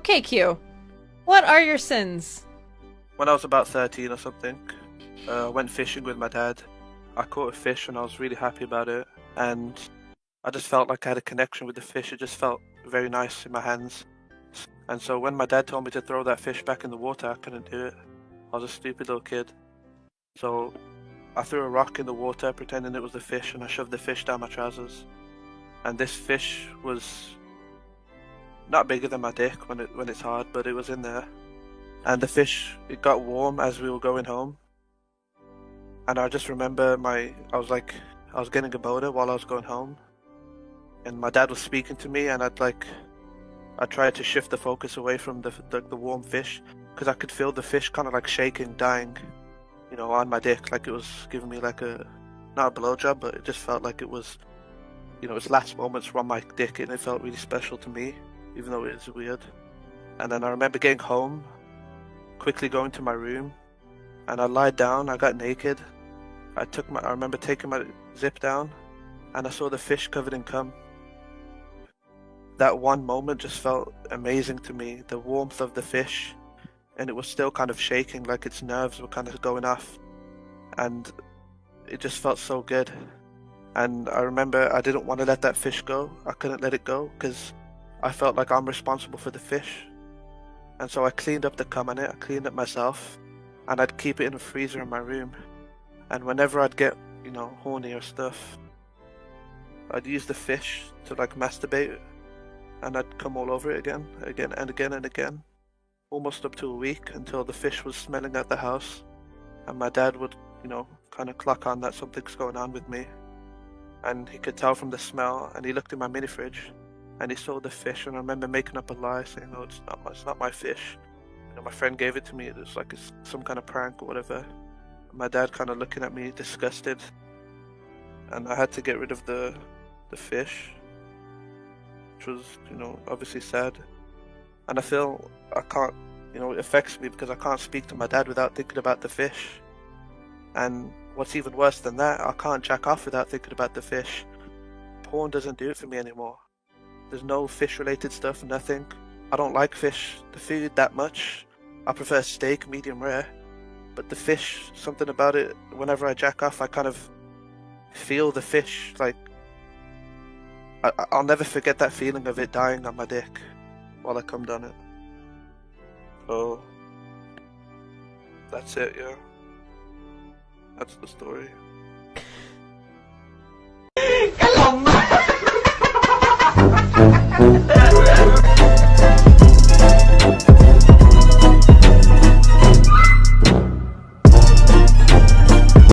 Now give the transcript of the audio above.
Okay, Q. What are your sins? When I was about 13 or something, I went fishing with my dad. I caught a fish and I was really happy about it. And I just felt like I had a connection with the fish. It just felt very nice in my hands. And so when my dad told me to throw that fish back in the water, I couldn't do it. I was a stupid little kid. So I threw a rock in the water pretending it was a fish, and I shoved the fish down my trousers. And this fish was not bigger than my dick when it's hard, but it was in there. And the fish, it got warm as we were going home. And I just remember I was getting a boner while I was going home. And my dad was speaking to me, and I tried to shift the focus away from the warm fish, because I could feel the fish kind of like shaking, dying, on my dick, like it was giving me like not a blowjob, but it just felt like it was, its last moments were on my dick, and it felt really special to me, even though it was weird. And then I remember getting home, quickly going to my room, and I lied down, I got naked. I remember taking my zip down, and I saw the fish covered in cum. That one moment just felt amazing to me, the warmth of the fish, and it was still kind of shaking, like its nerves were kind of going off, and it just felt so good. And I remember I didn't want to let that fish go. I couldn't let it go because I felt like I'm responsible for the fish. And so I cleaned up the cum on it, I cleaned it myself, and I'd keep it in a freezer in my room. And whenever I'd get, horny or stuff, I'd use the fish to like masturbate, and I'd come all over it again and again, almost up to a week, until the fish was smelling at the house, and my dad would, kind of clock on that something's going on with me, and he could tell from the smell, and he looked in my mini fridge, and he saw the fish, and I remember making up a lie, saying, "No, it's not my fish. My friend gave it to me. It was like some kind of prank or whatever." And my dad kind of looking at me, disgusted, and I had to get rid of the fish, which was, obviously sad. And I feel I can't, it affects me because I can't speak to my dad without thinking about the fish. And what's even worse than that, I can't jack off without thinking about the fish. Porn doesn't do it for me anymore. There's no fish-related stuff, nothing. I don't like the food that much. I prefer steak, medium rare. But the fish, something about it, whenever I jack off, I kind of feel the fish, like, I'll never forget that feeling of it dying on my dick while I cummed on it. So, that's it, yeah. That's the story. Cái lòng